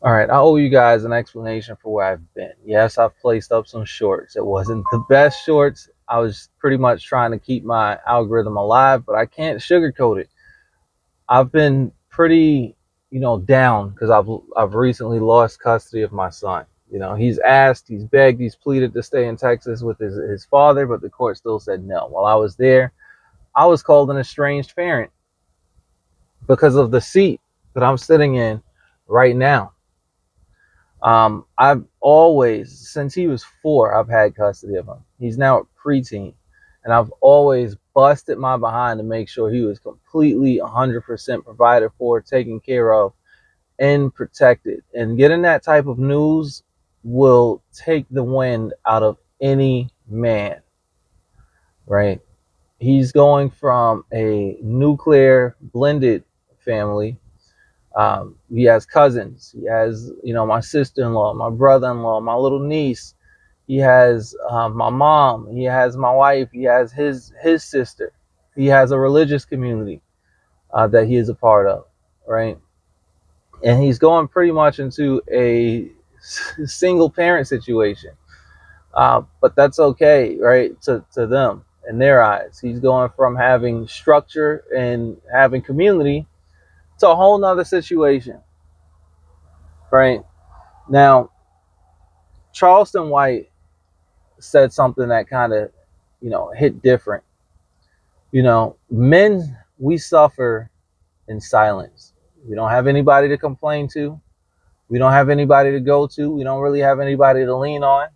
All right, I owe you guys an explanation for where I've been. Yes, I've placed up some shorts. It wasn't the best shorts. I was pretty much trying to keep my algorithm alive, but I can't sugarcoat it. I've been pretty, down because I've recently lost custody of my son. He's asked, he's begged, he's pleaded to stay in Texas with his father, but the court still said no. While I was there, I was called an estranged parent because of the seat that I'm sitting in right now. I've always, since he was 4, I've had custody of him. He's now a preteen, and I've always busted my behind to make sure he was completely 100% provided for, taken care of, and protected. And getting that type of news will take the wind out of any man, right? He's going from a nuclear blended family. He has cousins. He has, my sister-in-law, my brother-in-law, my little niece. He has my mom. He has my wife. He has his sister. He has a religious community that he is a part of, right? And he's going pretty much into a single parent situation. But that's okay, right? To them in their eyes, he's going from having structure and having community to a whole nother situation, right? Now, Charleston White said something that kind of, hit different. Men, we suffer in silence. We don't have anybody to complain to. We don't have anybody to go to. We don't really have anybody to lean on.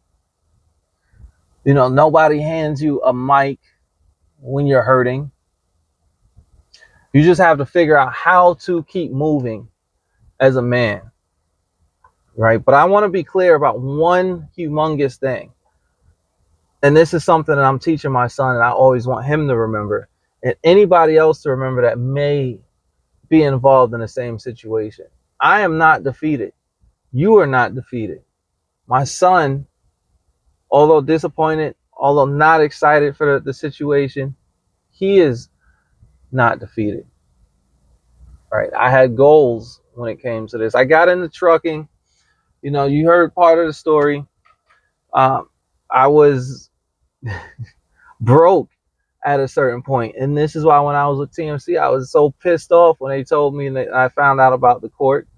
Nobody hands you a mic when you're hurting. You just have to figure out how to keep moving as a man, right? But I want to be clear about one humongous thing. And this is something that I'm teaching my son, and I always want him to remember, and anybody else to remember that may be involved in the same situation. I am not defeated. You are not defeated. My son, although disappointed, although not excited for the situation, he is not defeated. Right? I had goals when it came to this. I got into trucking. You heard part of the story. I was broke at a certain point, and this is why when I was with TMC, I was so pissed off when they told me that I found out about the court,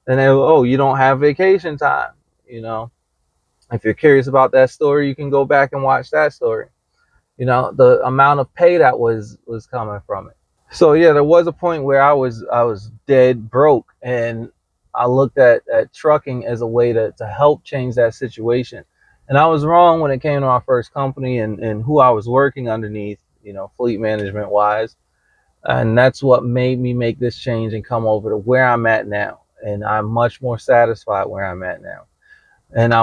and they were, oh, you don't have vacation time. If you're curious about that story, you can go back and watch that story. The amount of pay that was coming from it. So yeah, there was a point where I was dead broke, and I looked at trucking as a way to help change that situation. And I was wrong when it came to our first company and who I was working underneath, fleet management wise. And that's what made me make this change and come over to where I'm at now. And I'm much more satisfied where I'm at now. And I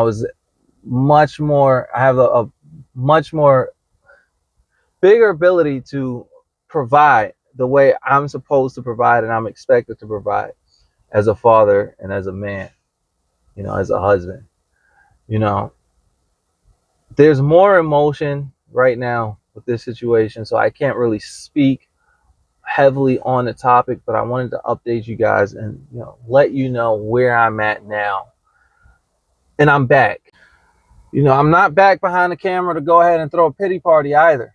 have a much more bigger ability to provide the way I'm supposed to provide and I'm expected to provide as a father and as a man, as a husband. You know, there's more emotion right now with this situation, so I can't really speak heavily on the topic, but I wanted to update you guys and let you know where I'm at now. And I'm back. I'm not back behind the camera to go ahead and throw a pity party either.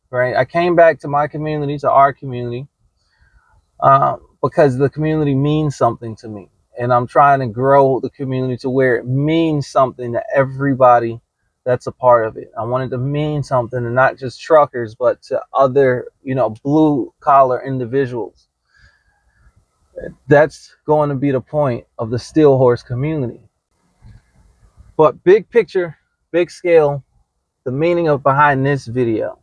Right? I came back to my community, to our community, because the community means something to me. And I'm trying to grow the community to where it means something to everybody that's a part of it. I want it to mean something to not just truckers, but to other, blue collar individuals. That's going to be the point of the Steel Horse community. But big picture, big scale, the meaning of behind this video.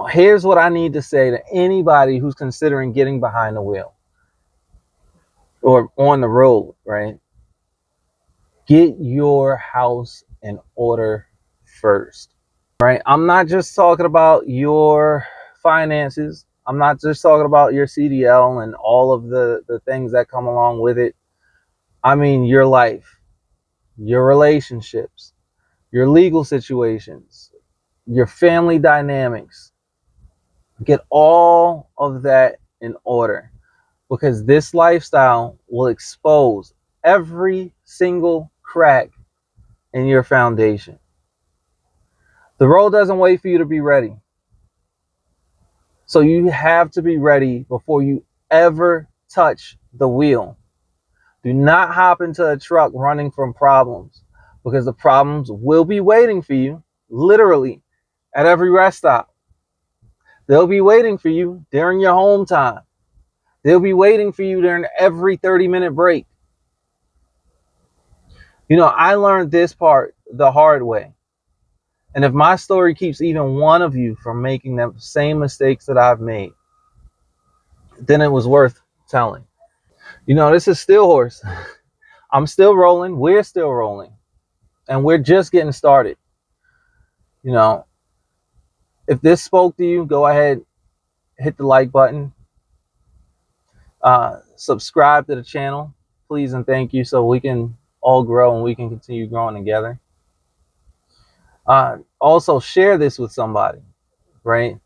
Here's what I need to say to anybody who's considering getting behind the wheel or on the road, right? Get your house in order first, right? I'm not just talking about your finances. I'm not just talking about your CDL and all of the things that come along with it. I mean your life, your relationships, your legal situations, your family dynamics. Get all of that in order. because this lifestyle will expose every single crack in your foundation. The road doesn't wait for you to be ready. So you have to be ready before you ever touch the wheel. Do not hop into a truck running from problems, because the problems will be waiting for you literally at every rest stop. They'll be waiting for you during your home time. They'll be waiting for you during every 30-minute break. You know, I learned this part the hard way. And if my story keeps even one of you from making the same mistakes that I've made, then it was worth telling. You know, this is Steel Horse. I'm still rolling. We're still rolling. And we're just getting started. You know, if this spoke to you, go ahead, hit the like button. Subscribe to the channel, please and thank you, so we can all grow and we can continue growing together. Also, share this with somebody, right?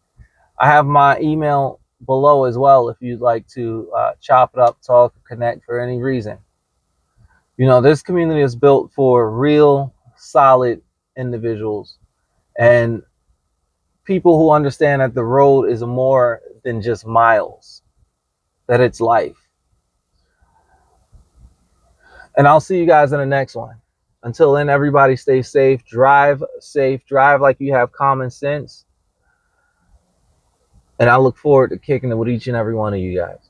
I have my email below as well if you'd like to chop it up, talk, connect for any reason. You know, this community is built for real, solid individuals and people who understand that the road is more than just miles, that it's life. And I'll see you guys in the next one. Until then, everybody stay safe, drive like you have common sense. And I look forward to kicking it with each and every one of you guys.